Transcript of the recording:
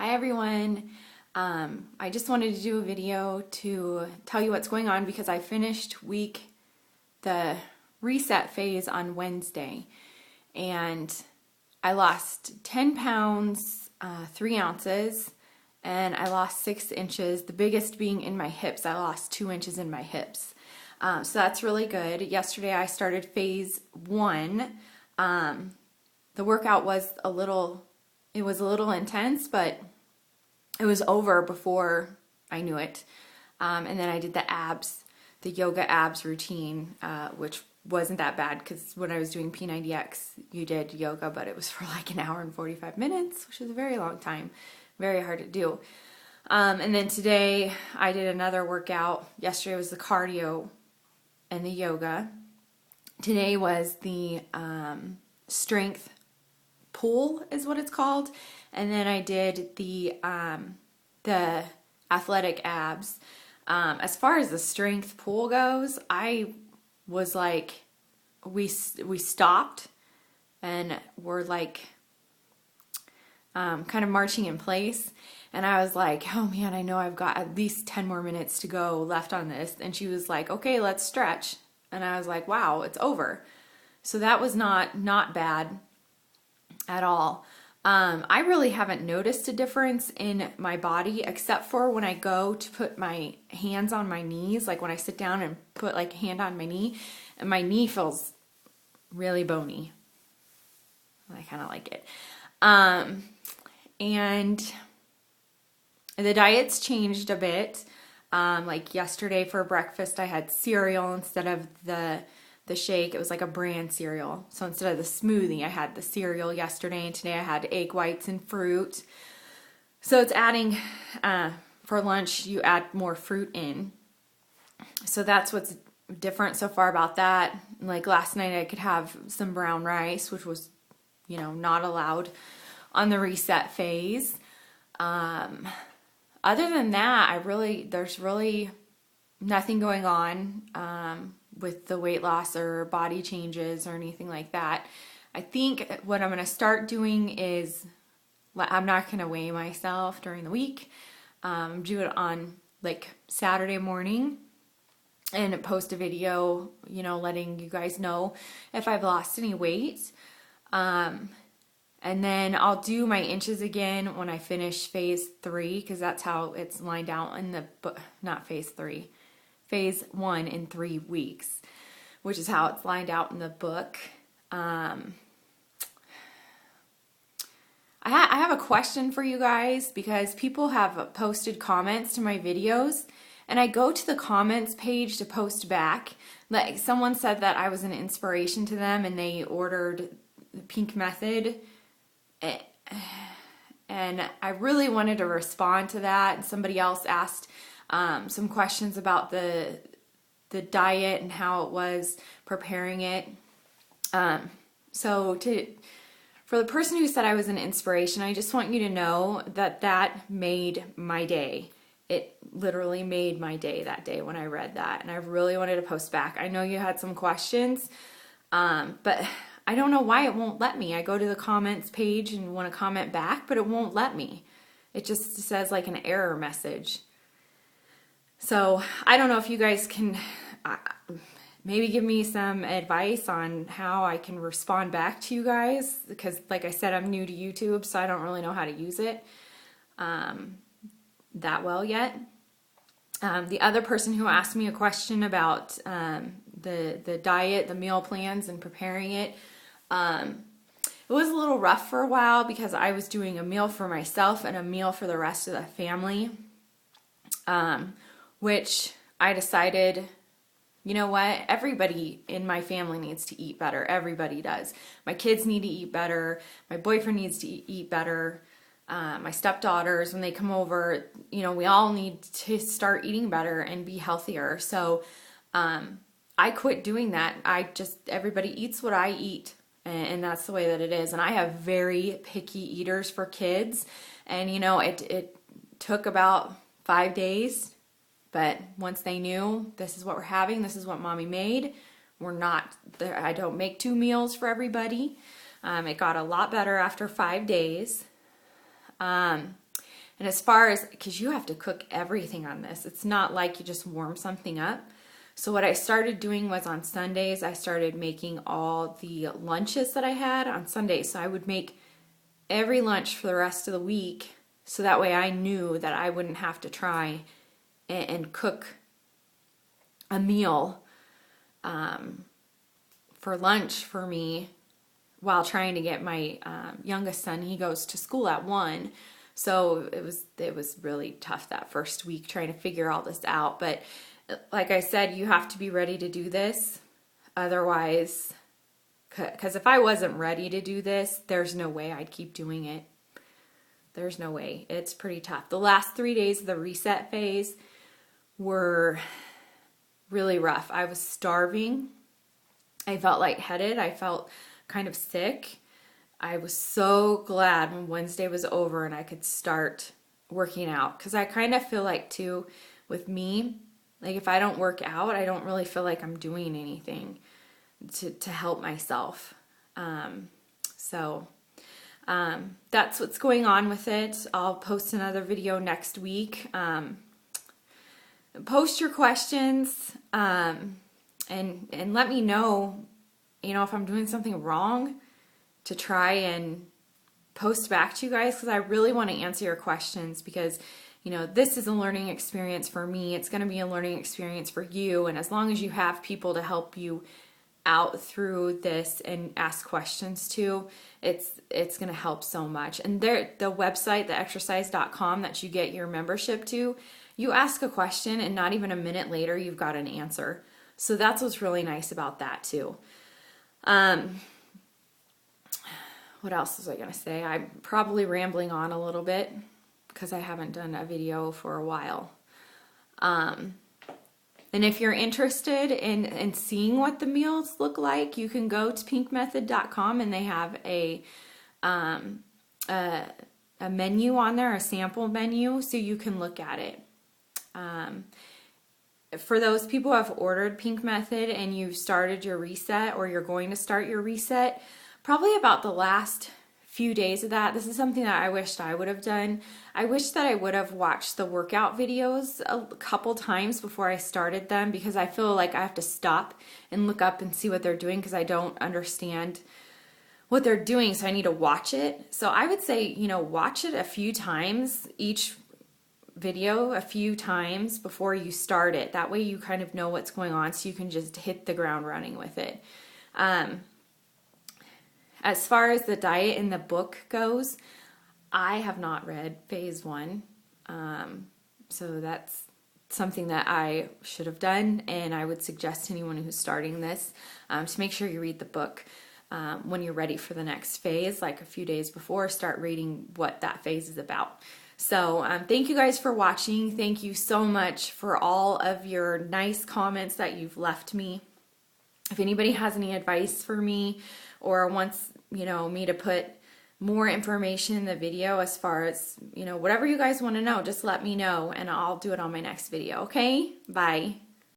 Hi everyone. I just wanted to do a video to tell you what's going on because I finished the reset phase on Wednesday, and I lost 10 pounds, 3 ounces, and I lost 6 inches, the biggest being in my hips. I lost 2 inches in my hips. So that's really good. Yesterday I started phase 1. The workout was a little intense, but it was over before I knew it. And then I did the yoga abs routine, which wasn't that bad because when I was doing P90X, you did yoga, but it was for like 1 hour and 45 minutes, which is a very long time, very hard to do. And then today I did another workout. Yesterday was the cardio and the yoga. Today was the strength pull is what it's called, and then I did the athletic abs. As far as the strength pull goes, I was like, we stopped and we're like kind of marching in place, and I was like, oh man, I know I've got at least 10 more minutes to go left on this. And she was like, okay, let's stretch. And I was like, wow, it's over. So that was not bad at all. I really haven't noticed a difference in my body except for when I go to put my hands on my knees, like when I sit down and put like a hand on my knee, and my knee feels really bony. I kind of like it. And the diet's changed a bit. Like yesterday for breakfast, I had cereal instead of the shake. It was like a brand cereal. So instead of the smoothie, I had the cereal yesterday, and today I had egg whites and fruit. So it's adding, for lunch, you add more fruit in. So that's what's different so far about that. Like last night I could have some brown rice, which was, not allowed on the reset phase. Other than that, there's really nothing going on, with the weight loss or body changes or anything like that. I think what I'm going to start doing is, I'm not going to weigh myself during the week. Do it on like Saturday morning and post a video, letting you guys know if I've lost any weight. And then I'll do my inches again when I finish phase 3, because that's how it's lined out in the book. Not phase 3. Phase 1 in 3 weeks, which is how it's lined out in the book. I have a question for you guys, because people have posted comments to my videos, and I go to the comments page to post back. Like someone said that I was an inspiration to them and they ordered the Pink Method, and I really wanted to respond to that. And somebody else asked some questions about the diet and how it was preparing it. So for the person who said I was an inspiration, I just want you to know that made my day. It literally made my day that day when I read that, and I really wanted to post back. I know you had some questions, but I don't know why it won't let me. I go to the comments page and want to comment back, but it won't let me. It just says like an error message. So I don't know if you guys can maybe give me some advice on how I can respond back to you guys, because like I said, I'm new to YouTube, so I don't really know how to use it that well yet. The other person who asked me a question about the diet, the meal plans, and preparing it, it was a little rough for a while because I was doing a meal for myself and a meal for the rest of the family, which I decided, you know what, everybody in my family needs to eat better. Everybody does. My kids need to eat better. My boyfriend needs to eat better. My stepdaughters, when they come over, we all need to start eating better and be healthier. So I quit doing that. Everybody eats what I eat, and that's the way that it is. And I have very picky eaters for kids, and it took about 5 days, but once they knew this is what we're having, this is what mommy made, I don't make 2 meals for everybody. It got a lot better after 5 days. And as far as, because you have to cook everything on this, it's not like you just warm something up. So what I started doing was on Sundays, I started making all the lunches that I had on Sundays. So I would make every lunch for the rest of the week, so that way I knew that I wouldn't have to try and cook a meal for lunch for me while trying to get my youngest son. He goes to school at 1. So it was really tough that first week trying to figure all this out. But like I said, you have to be ready to do this. Otherwise, because if I wasn't ready to do this, there's no way I'd keep doing it. There's no way. It's pretty tough. The last 3 days of the reset phase were really rough. I was starving. I felt lightheaded. I felt kind of sick. I was so glad when Wednesday was over and I could start working out, because I kind of feel like too with me, like if I don't work out, I don't really feel like I'm doing anything to help myself. So that's what's going on with it. I'll post another video next week. Post your questions and let me know, if I'm doing something wrong, to try and post back to you guys, because I really want to answer your questions, because this is a learning experience for me. It's going to be a learning experience for you, and as long as you have people to help you out through this and ask questions to, it's going to help so much. And the website, theexercise.com, that you get your membership to, you ask a question and not even a minute later you've got an answer. So that's what's really nice about that too. What else was I going to say? I'm probably rambling on a little bit because I haven't done a video for a while. And if you're interested in seeing what the meals look like, you can go to pinkmethod.com, and they have a menu on there, a sample menu, so you can look at it. For those people who have ordered Pink Method and you've started your reset, or you're going to start your reset, probably about the last few days of that, this is something that I wished I would have done. I wish that I would have watched the workout videos a couple times before I started them, because I feel like I have to stop and look up and see what they're doing, because I don't understand what they're doing, so I need to watch it. So I would say, watch it a few times, each video a few times before you start it. That way you kind of know what's going on, so you can just hit the ground running with it. As far as the diet in the book goes, I have not read phase 1. So that's something that I should have done, and I would suggest to anyone who's starting this to make sure you read the book when you're ready for the next phase, like a few days before. Start reading what that phase is about. So thank you guys for watching. Thank you so much for all of your nice comments that you've left me. If anybody has any advice for me, or wants me to put more information in the video, as far as whatever you guys want to know, just let me know and I'll do it on my next video. Okay, bye.